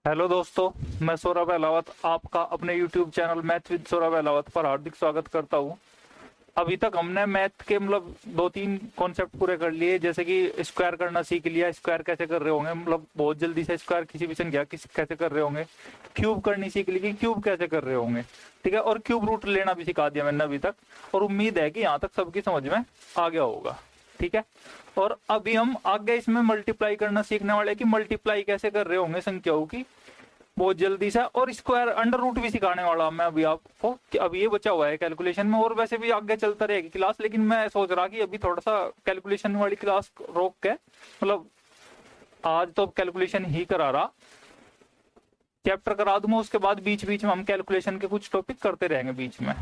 Hello दोस्तों, मैं सौरभ अहलावत आपका अपने YouTube channel math with Saurabh Ahlawat पर हार्दिक स्वागत करता हूं। अभी तक हमने मैथ के दो तीन कॉन्सेप्ट पूरे कर लिए, जैसे कि स्क्वायर करना सीख लिया। स्क्वायर कैसे कर रहे होंगे, बहुत जल्दी से स्क्वायर किसी भी संख्या की कैसे कर रहे होंगे। क्यूब करनी सीख ली कि क्यूब कैसे कर रहे होंगे, ठीक है। और क्यूब रूट लेना भी सिखा दिया मैंने अभी तक, और उम्मीद है कि यहाँ तक सबकी समझ में आ गया होगा, ठीक है। और अभी हम आगे इसमें मल्टीप्लाई करना सीखने वाले कि मल्टीप्लाई कैसे कर रहे होंगे संख्याओं की बहुत जल्दी से। और स्क्वायर अंडर रूट भी सिखाने वाला मैं अभी आपको, कि अभी ये बचा हुआ है कैलकुलेशन में, और वैसे भी आगे चलता रहेगी क्लास। लेकिन मैं सोच रहा कि अभी थोड़ा सा कैलकुलेशन वाली क्लास रोक के, आज तो कैलकुलेशन ही करा रहा, चैप्टर करा दूंगा, उसके बाद बीच बीच में हम कैलकुलेशन के कुछ टॉपिक करते रहेंगे बीच में,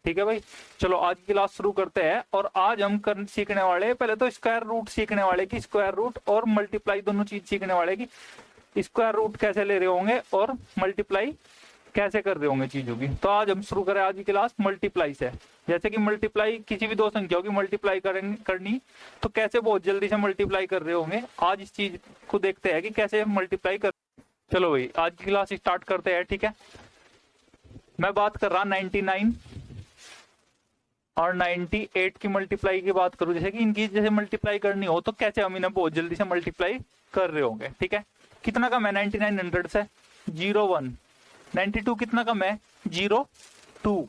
ठीक है भाई। चलो आज की क्लास शुरू करते हैं। और आज हम सीखने वाले, पहले तो स्क्वायर रूट सीखने वाले कि स्क्वायर रूट और मल्टीप्लाई दोनों चीज सीखने वाले कि स्क्वायर रूट कैसे ले रहे होंगे और मल्टीप्लाई कैसे कर रहे होंगे चीजों की। तो आज हम शुरू करें आज की क्लास मल्टीप्लाई से। जैसे कि मल्टीप्लाई किसी भी दो संख्याओं की मल्टीप्लाई करनी, तो कैसे बहुत जल्दी से मल्टीप्लाई कर रहे होंगे, आज इस चीज को देखते हैं कि कैसे मल्टीप्लाई कर। चलो भाई आज की क्लास स्टार्ट करते हैं, ठीक है। मैं बात कर रहा 99 और 98 की मल्टीप्लाई की बात करूं, जैसे कि इनकी जैसे मल्टीप्लाई करनी हो तो कैसे हम इन्हें बहुत जल्दी से मल्टीप्लाई कर रहे होंगे, ठीक है। कितना कम है 9900 से? 01। 92 कितना कम है? 02।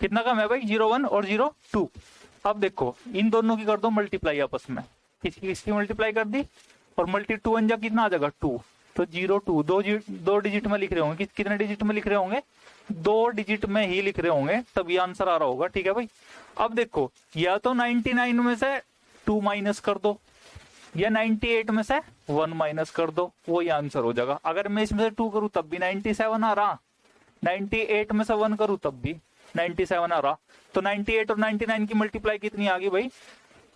कितना कम है भाई? 01 और 02। अब देखो इन दोनों की कर दो मल्टीप्लाई आपस में, किसकी किसकी मल्टीप्लाई कर दी, और मल्टी 2 अंजा कितना आ जाएगा? 2। तो 02 दो डिजिट में लिख रहे होंगे, कितने डिजिट में लिख रहे होंगे? 2 डिजिट में ही लिख रहे होंगे, तभी आंसर आ रहा होगा, ठीक है भाई। अब देखो या तो 99 में से 2 माइनस कर दो, या 98 में से 1 माइनस कर दो, वो ही आंसर हो जाएगा। अगर मैं इसमें से 2 करूं तब भी 97 आ रहा, 98 में से 1 करूं तब भी 97 आ रहा। तो 98 और 99 की मल्टीप्लाई कितनी आ गई भाई?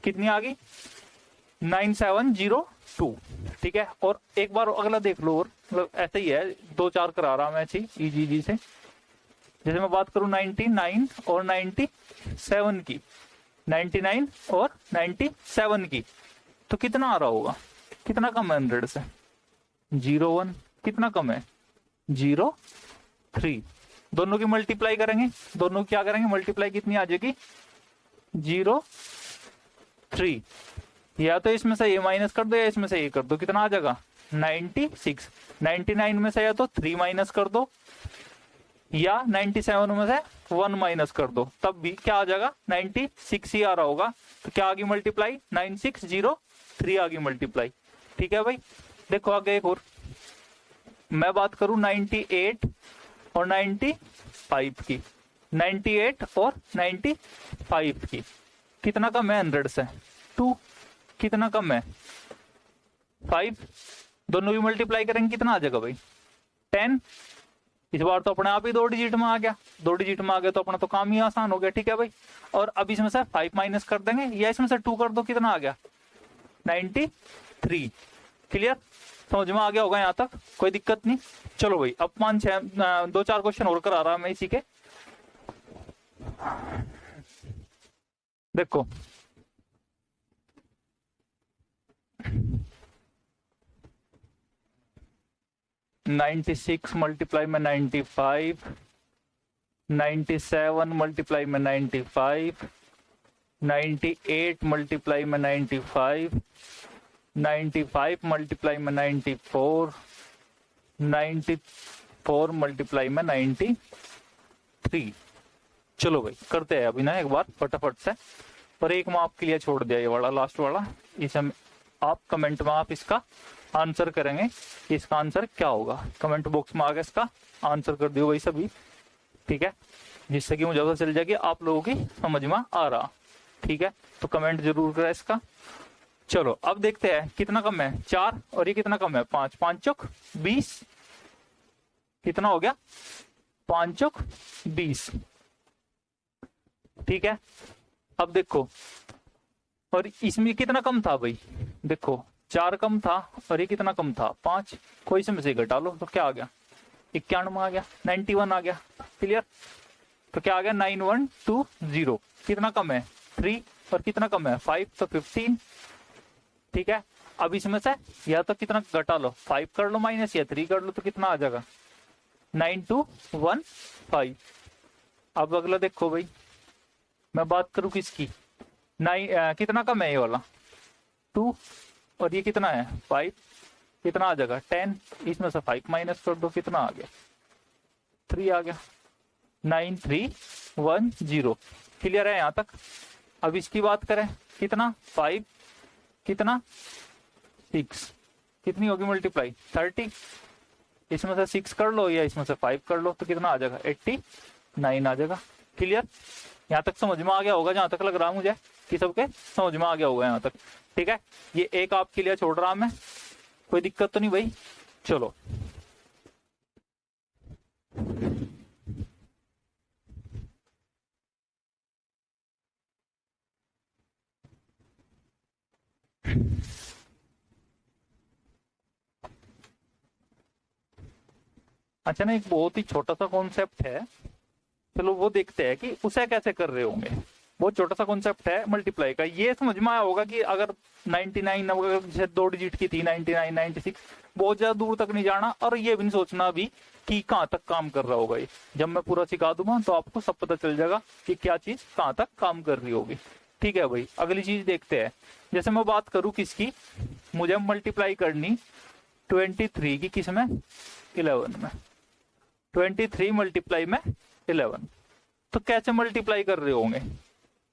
कितनी आ गई? 9702, ठीक है। और एक बार अगला देख लो, और ऐसे ही है, 2-4 करा रहा मैं ऐसी इजी से। जैसे मैं बात करूं 99 और 97 की, 99 और 97 की, तो कितना आ रहा होगा? कितना कम है 100 से? 01। कितना कम है? 03। दोनों की मल्टीप्लाई करेंगे, दोनों क्या करेंगे मल्टीप्लाई, कितनी आ जाएगी? 03। या तो इसमें से ये माइनस कर दो या इसमें से ये कर दो, कितना आ जाएगा? 96। 99 में से या तो 3 माइनस कर दो, या 97 में से 1 माइनस कर दो, तब भी क्या आ जाएगा? 96 ही आ रहा होगा। तो क्या आ गई मल्टीप्लाई? 9603 आ गई मल्टीप्लाई, ठीक है भाई। देखो आगे एक और, मैं बात करूं 98 और 95 की, 98 और 95 की, कितना कम है 100 से? 2। कितना कम है? 5। दोनों की मल्टीप्लाई करेंगे, कितना आ जाएगा भाई? 10। इस बार तो अपने आप ही 2 डिजिट में आ गया, 2 डिजिट में आ गया तो अपना तो काम ही आसान हो गया, ठीक है भाई। और अब इसमें से 5 माइनस कर देंगे, या इसमें से 2 कर दो, कितना आ गया? 93। क्लियर? समझ में आ गया होगा यहाँ तक, कोई दिक्कत नहीं। चलो भाई अब 5-6 2-4 क्वेश्चन और करा रहा मैं इसी के। देखो 96 मल्टीप्लाई में 95, 97 मल्टीप्लाई में 95, 98 मल्टीप्लाई में 95, 95 मल्टीप्लाई में 94, 94 मल्टीप्लाई में 93। चलो भाई करते हैं अभी ना एक बार फटाफट से। और एक मैं आपके लिए छोड़ दिया, ये वाला लास्ट वाला, इसे आप कमेंट में आप इसका आंसर करेंगे, इसका आंसर क्या होगा। कमेंट बॉक्स में आगे इसका आंसर कर दियो भाई सभी, ठीक है, जिससे कि मुझे पता चल जाए कि आप लोगों की समझ में आ रहा, ठीक है। तो कमेंट जरूर करें इसका। चलो अब देखते हैं कितना कम है 4, और ये कितना कम है 5। 5 चौक 20, कितना हो गया? 5 चौक 20, ठीक है। अब देखो, और इसमें कितना कम था भाई? देखो 4 कम था, और ये कितना कम था? 5। कोई इसमें से घटा लो, तो क्या आ गया? 91 आ गया, 91 आ गया, क्लियर। तो क्या आ गया? 9120। कितना कम है? 3। और कितना कम है? 5, तो 15, ठीक है। अब इसमें से या तो कितना घटा लो, 5 कर लो माइनस, या 3 कर लो, तो कितना आ जाएगा 9215। अब अगला देखो भाई, मैं बात करूं किसकी, कितना कम है ये वाला 2, और ये कितना है 5, कितना आ जाएगा 10, इसमें से 5 माइनस कर दो, कितना आ गया 3 आ गया, 9310। क्लियर है यहाँ तक। अब इसकी बात करें, कितना 5, कितना 6, कितनी होगी मल्टीप्लाई 30, इसमें से 6 कर लो या इसमें से 5 कर लो, तो कितना आ जाएगा 89 आ जाएगा। क्लियर, यहाँ तक समझ में आ गया होगा, जहां तक लग रहा है मुझे कि सबके समझ में आ गया होगा यहाँ तक। ठीक है, ये एक आपके लिए छोड़ रहा मैं, कोई दिक्कत तो नहीं भाई। चलो अच्छा ना, एक बहुत ही छोटा सा कॉन्सेप्ट है, चलो वो देखते हैं कि उसे कैसे कर रहे होंगे। बहुत छोटा सा कॉन्सेप्ट है मल्टीप्लाई का, ये समझ में आया होगा कि अगर 99 अगर जैसे 2 डिजिट की थी 99 96, बहुत ज्यादा दूर तक नहीं जाना, और ये भी नहीं सोचना अभी कि कहाँ तक काम कर रहा होगा ये। जब मैं पूरा सिखा दूंगा तो आपको सब पता चल जाएगा कि क्या चीज कहाँ तक काम कर रही होगी। ठीक है भाई, अगली चीज देखते हैं। जैसे मैं बात करूं किसकी, मुझे मल्टीप्लाई करनी 23 की, किस में 11 में, 23 मल्टीप्लाई में 11, तो कैसे मल्टीप्लाई कर रहे होंगे।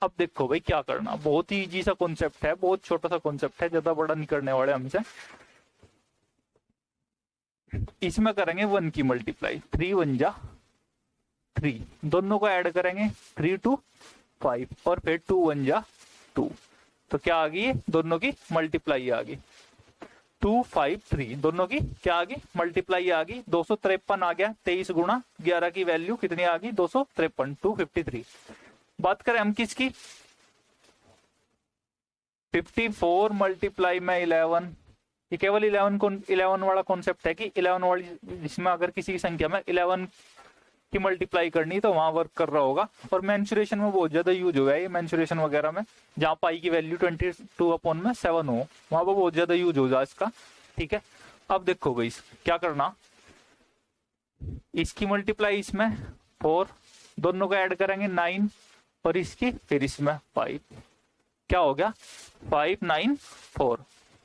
अब देखो भाई क्या करना, बहुत ही इजी सा कॉन्सेप्ट है, बहुत छोटा सा कॉन्सेप्ट है, ज्यादा बड़ा नहीं करने वाले हमसे। इसमें करेंगे 1 की मल्टीप्लाई, 3 1 जा 3, दोनों को ऐड करेंगे 3 2 5, और फिर 2 1 जा 2, तो क्या आ गई, दोनों की मल्टीप्लाई आ गई 2 5 3, दोनों की क्या आ गई मल्टीप्लाई आ गई, 253 आ गया, 23 गुणा 11 की वैल्यू कितनी आ गई 253, 253। बात करें हम किसकी, 54 मल्टीप्लाई में 11, ये केवल 11 वाला कॉन्सेप्ट है कि 11 वाली, जिसमें अगर किसी संख्या में 11 की मल्टीप्लाई करनी तो वहां वर्क कर रहा होगा। और मेंसुरेशन में बहुत ज्यादा यूज हुआ है ये, मेंसुरेशन वगैरह में, जहां पाई की वैल्यू 22/7 हो, वहां पर बहुत ज्यादा यूज होगा इसका। ठीक है, अब देखो भाई क्या करना, इसकी मल्टीप्लाई इसमें 4, दोनों को ऐड करेंगे 9, और इसकी फिर इसमें 5, क्या हो गया 5 9 4,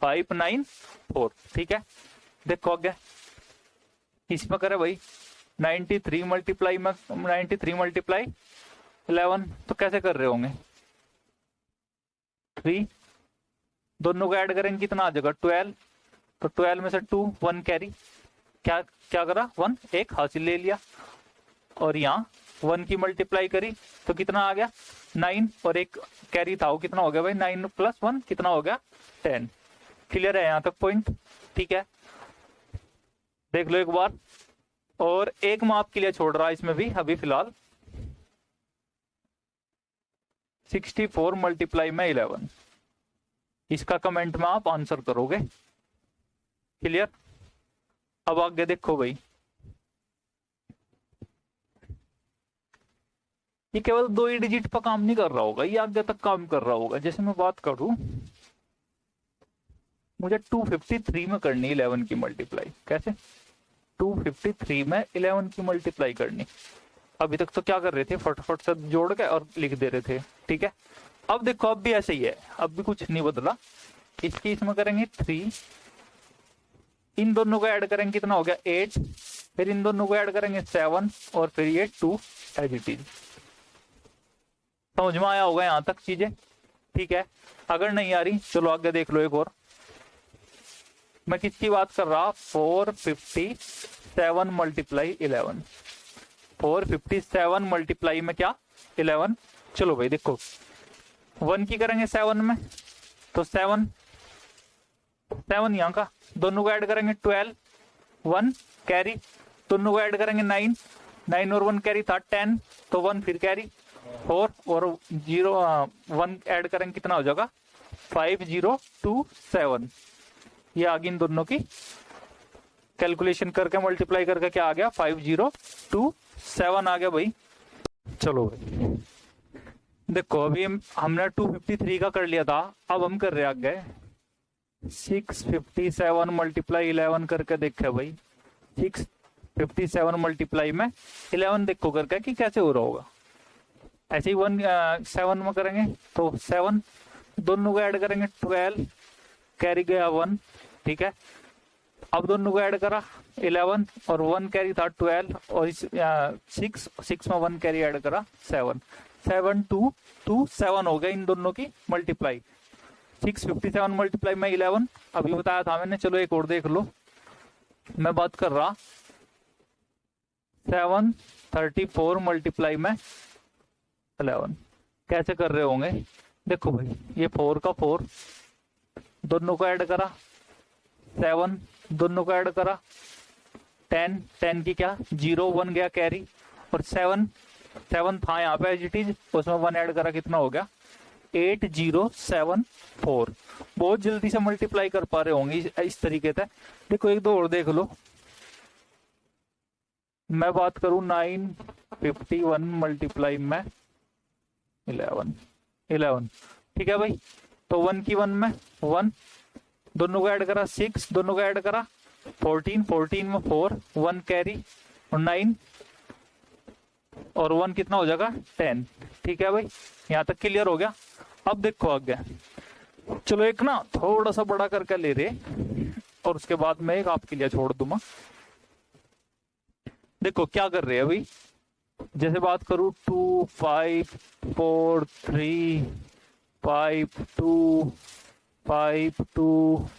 5 9 4। ठीक है, देखो आगे इसमें करे भाई 93 मल्टीप्लाई में 93 मल्टीप्लाई 11, तो कैसे कर रहे होंगे 3, दोनों को ऐड करेंगे कितना आ जाएगा 12, तो 12 में से 2 1 कैरी, क्या क्या करा 1 एक हासिल ले लिया, और यहाँ 1 की मल्टीप्लाई करी तो कितना आ गया 9, और एक कैरी था वो कितना हो गया भाई 9 + 1 कितना हो गया 10। क्लियर है यहाँ तक पॉइंट। ठीक है, देख लो एक बार, और एक मैं आपके लिए छोड़ रहा इसमें भी अभी फिलहाल, 64 मल्टीप्लाई में 11, इसका कमेंट में आप आंसर करोगे। क्लियर, अब आगे देखो भाई, ये केवल 2 ही डिजिट पर काम नहीं कर रहा होगा, ये आगे तक काम कर रहा होगा। जैसे मैं बात करूं, मुझे 253 में करनी 11 की मल्टीप्लाई, कैसे 253 में 11 की मल्टीप्लाई करनी। अभी तक तो क्या कर रहे थे, फटाफट से जोड़ के और लिख दे रहे थे। ठीक है, अब देखो अब भी ऐसे ही है, अब भी कुछ नहीं बदला। इसकी इसमें करेंगे 3, इन दोनों को ऐड करेंगे कितना हो गया 8, फिर इन दोनों को ऐड करेंगे 7, और फिर ये 2 एज इट इज। समझ में आया होगा यहां तक चीजें। ठीक है, अगर नहीं आ रही चलो आगे देख लो एक और। मैं किसकी बात कर रहा, 457 मल्टीप्लाई 11, 457 मल्टीप्लाई में क्या 11। चलो भाई देखो 1 की करेंगे 7 में, तो 7 यहाँ का, दोनों को ऐड करेंगे 12, 1 कैरी, दोनों को ऐड करेंगे 9, 9 और 1 कैरी था 10, तो 1 फिर कैरी, 4 और 0 1 ऐड करेंगे कितना हो जाएगा 5027। ये आ गई इन दोनों की कैलकुलेशन करके मल्टीप्लाई करके क्या आ गया 5027 आ गया भाई। चलो भाई देखो अभी हमने 253 का कर लिया था, अब हम कर रहे आगे 657 मल्टीप्लाई 11 करके देखे भाई। 657 मल्टीप्लाई में 11 देखो करके कि कैसे हो रहा होगा। ऐसे ही 7 में करेंगे तो 7, दोनों को ऐड करेंगे 12, कैरी गया 1, ठीक है। अब दोनों को ऐड करा 11 और 1 कैरी था 12 और 6 में 1 कैरी ऐड करा 7, 7 2 2 7 हो गया इन दोनों की मल्टीप्लाई। 657 मल्टीप्लाई में 11 अभी बताया था मैंने। चलो एक और देख लो, मैं बात कर रहा 734 मल्टीप्लाई में 11 कैसे कर रहे होंगे। देखो भाई ये 4 का 4, दोनों को ऐड करा 7, दोनों को ऐड करा 10, 10 की क्या 0, 1 गया कैरी और 7 था यहाँ पे एज इट इज, उसमें 1 ऐड करा, कितना हो गया 8074। बहुत जल्दी से मल्टीप्लाई कर पा रहे होंगे इस तरीके से। देखो एक दो और देख लो, मैं बात करूं 951 मल्टीप्लाई में 11, ठीक है भाई। तो 1 की 1 में 1, दोनों को ऐड करा 6, दोनों को ऐड करा 14, 14 में 4, 1 कैरी और 9 और 1 कितना हो जाएगा 10, ठीक है भाई। यहाँ तक क्लियर हो गया। अब देखो आगे, चलो एक ना थोड़ा सा बड़ा करके ले रहे और उसके बाद मैं एक आपके लिए छोड़ दूंगा। देखो क्या कर रहे हैं अभी, जैसे बात करूं 2 5 4 3 5 2 5 2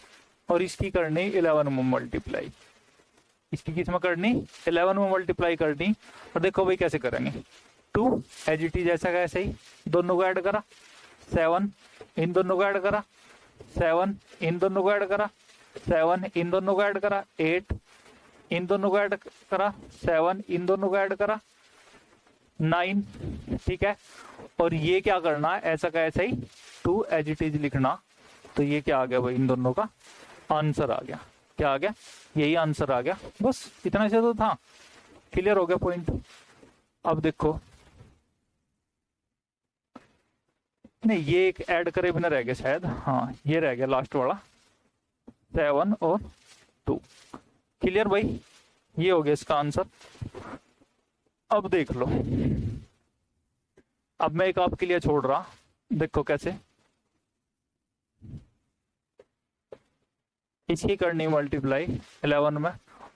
और इसकी करनी 11 में मल्टीप्लाई, इसकी किस में करनी 11 में मल्टीप्लाई करनी। और देखो भाई कैसे करेंगे, 2 एज इट इज ऐसा कैसे ही, दोनों को ऐड करा 7, इन दोनों को ऐड करा 7, इन दोनों को ऐड करा 7, इन दोनों को ऐड करा 8, इन दोनों को ऐड करा 7, इन दोनों को ऐड करा 9, ठीक है। और ये क्या करना है ऐसा का ऐसा ही 2 एज इट इज लिखना। तो ये क्या आ गया भाई, इन दोनों का आंसर आ गया। क्या आ गया, यही आंसर आ गया। बस इतना से तो था, क्लियर हो गया पॉइंट। अब देखो नहीं, ये एक ऐड करे बिना रह गया शायद, हाँ ये रह गया लास्ट वाला 7 और 2। क्लियर भाई, ये हो गया इसका आंसर। अब देख लो, अब मैं एक आपके लिए छोड़ रहा, देखो कैसे इसकी करनी मल्टीप्लाई 11 में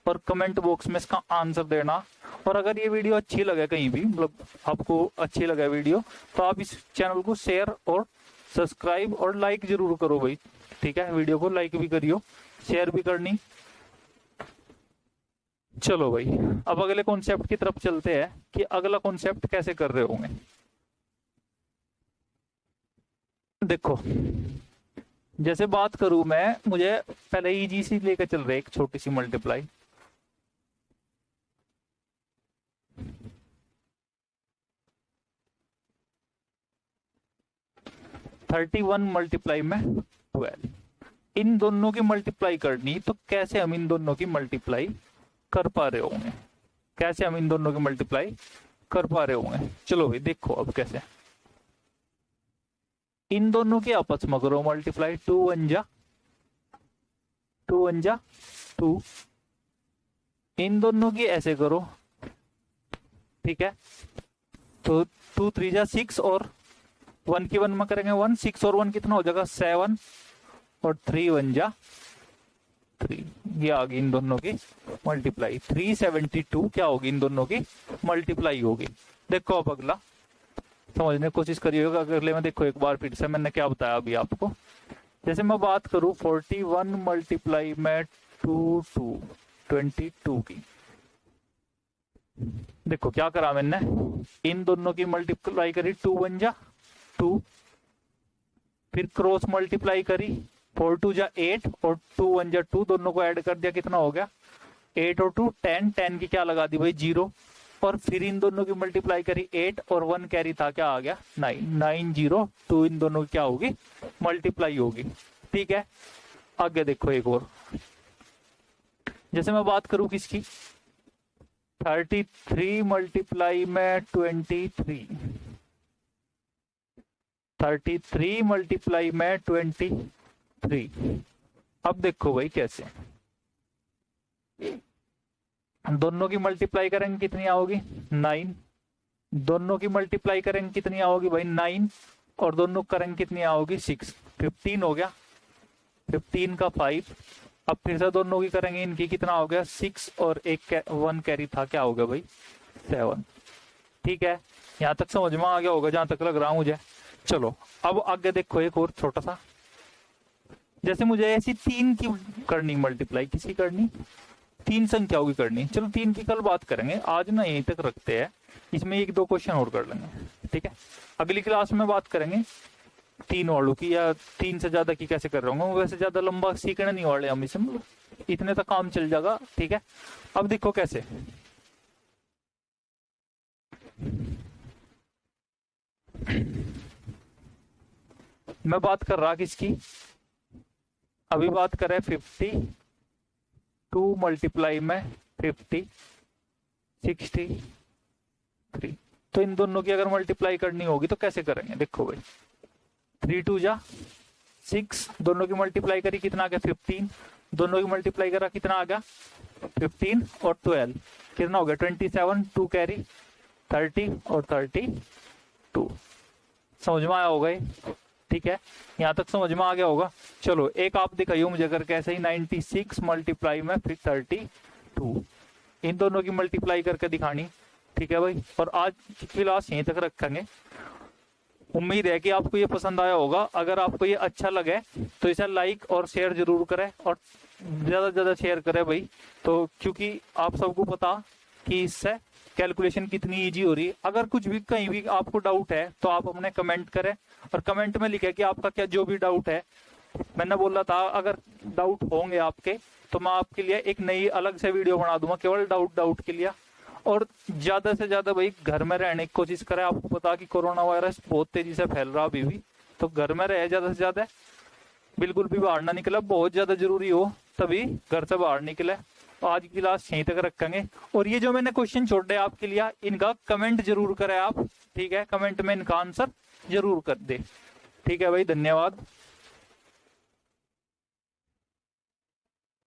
और कमेंट बॉक्स में इसका आंसर देना। और अगर ये वीडियो अच्छी लगे कहीं भी, मतलब आपको अच्छी लगे वीडियो, तो आप इस चैनल को शेयर और सब्सक्राइब और लाइक जरूर करो भाई, ठीक है। वीडियो को लाइक भी करियो, शेयर भी करनी। चलो भाई अब अगले कॉन्सेप्ट की तरफ चलते हैं कि अगला कॉन्सेप्ट कैसे कर रहे होंगे। देखो जैसे बात करूं मैं, मुझे पहले इजी सी लेकर चल रहे एक छोटी सी मल्टीप्लाई। थर्टी 31 मल्टीप्लाई में 12, इन दोनों की मल्टीप्लाई करनी। तो कैसे हम इन दोनों की मल्टीप्लाई कर पा रहे होंगे, कैसे हम इन दोनों की मल्टीप्लाई कर पा रहे होंगे। चलो भाई देखो अब कैसे, इन दोनों की आपस में करो मल्टीप्लाई, 2 1 जा 2, इन दोनों की ऐसे करो, ठीक है। तो 2 3 जा 6 और 1 की 1 में करेंगे 1, 6 और 1 कितना हो जाएगा 7 और 3 1 जा 3। ये आ गई इन दोनों की मल्टीप्लाई, 372 क्या होगी इन दोनों की मल्टीप्लाई होगी। देखो अब अगला समझने की कोशिश करिएगा। अगले में देखो एक बार फिर से मैंने क्या बताया अभी आपको। जैसे मैं बात करूं 41 मल्टीप्लाई में 2 2 22 की, देखो क्या करा मैंने, इन दोनों की मल्टीप्लाई करी, 2 1 जा 2, फिर क्रॉस मल्टीप्लाई करी, 4 2 जा 8 और 2 1 जा 2, दोनों को ऐड कर दिया, कितना हो गया 8 और 2 10, 10 की क्या लगा दी भाई 0, और फिर इन दोनों की मल्टीप्लाई करी 8 और 1 कैरी था, क्या आ गया 9, 9 0 2, इन दोनों की क्या होगी मल्टीप्लाई होगी, ठीक है। आगे देखो एक और, जैसे मैं बात करूं किसकी 33 मल्टीप्लाई में 23, 33 मल्टीप्लाई में 23, अब देखो भाई कैसे, दोनों की मल्टीप्लाई करेंगे कितनी आओगी 9, दोनों की मल्टीप्लाई करेंगे कितनी आओगी भाई 9, और दोनों करेंगे कितनी आओगी 6, 15 हो गया, 15 का 5। अब फिर से दोनों की करेंगे, इनकी कितना हो गया 6 और एक 1 कैरी था, क्या हो गया भाई 7। ठीक है, यहाँ तक समझ में आ गया होगा जहां तक लग रहा मुझे। चलो अब आगे देखो एक और छोटा सा, जैसे मुझे ऐसी 3 की करनी मल्टीप्लाई, किसी करनी 3 संख्याओं की करनी। चलो 3 की कल बात करेंगे, आज ना यहीं तक रखते हैं, इसमें 1-2 क्वेश्चन और कर लेंगे। ठीक है, अगली क्लास में बात करेंगे 3 वालों की, या 3 से ज्यादा की कैसे कर रहा हूँ। वैसे ज्यादा लंबा सीखने नहीं वाले हम, इसे मतलब इतने तक काम चल जाएगा। ठीक है, अब देखो कैसे, मैं बात कर रहा किसकी, अभी बात करें 52 मल्टीप्लाई में 50 63। तो इन दोनों की अगर मल्टीप्लाई करनी होगी तो कैसे करेंगे, देखो भाई 3 2 जा 6, दोनों की मल्टीप्लाई करी कितना आ गया 15, दोनों की मल्टीप्लाई करा कितना आ गया 15 और 12 कितना हो गया 27, 2 कैरी 30 और 32। समझ में आया होगा ये? ठीक है, यहाँ तक समझ में आ गया होगा। चलो एक आप दिखाइए मुझे अगर कैसे ही 96 मल्टीप्लाई में फिर 32, इन दोनों की मल्टीप्लाई करके दिखानी। ठीक है भाई, और आज की क्लास यहीं तक रखेंगे। उम्मीद है कि आपको ये पसंद आया होगा। अगर आपको ये अच्छा लगे तो इसे लाइक और शेयर जरूर करें, और ज्यादा से ज्यादा शेयर करें भाई, तो क्योंकि आप सबको पता कि इससे कैलकुलेशन कितनी इजी हो रही है। अगर कुछ भी कहीं भी आपको डाउट है तो आप अपने कमेंट करें, और कमेंट में लिखे कि आपका क्या जो भी डाउट है। मैंने बोला था अगर डाउट होंगे आपके तो मैं आपके लिए एक नई अलग से वीडियो बना दूंगा केवल डाउट के लिए। और ज्यादा से ज्यादा भाई घर में रहने की कोशिश करें। आपको पता कि कोरोना वायरस बहुत तेजी से फैल रहा अभी भी, तो घर में रहे ज्यादा से ज्यादा, बिल्कुल भी बाहर ना निकले, बहुत ज्यादा जरूरी हो तभी घर से बाहर निकले। आज की क्लास यहीं तक रखेंगे, और ये जो मैंने क्वेश्चन छोड़े आपके लिए इनका कमेंट जरूर करें आप। ठीक है, कमेंट में इनका आंसर जरूर कर दे। ठीक है भाई, धन्यवाद।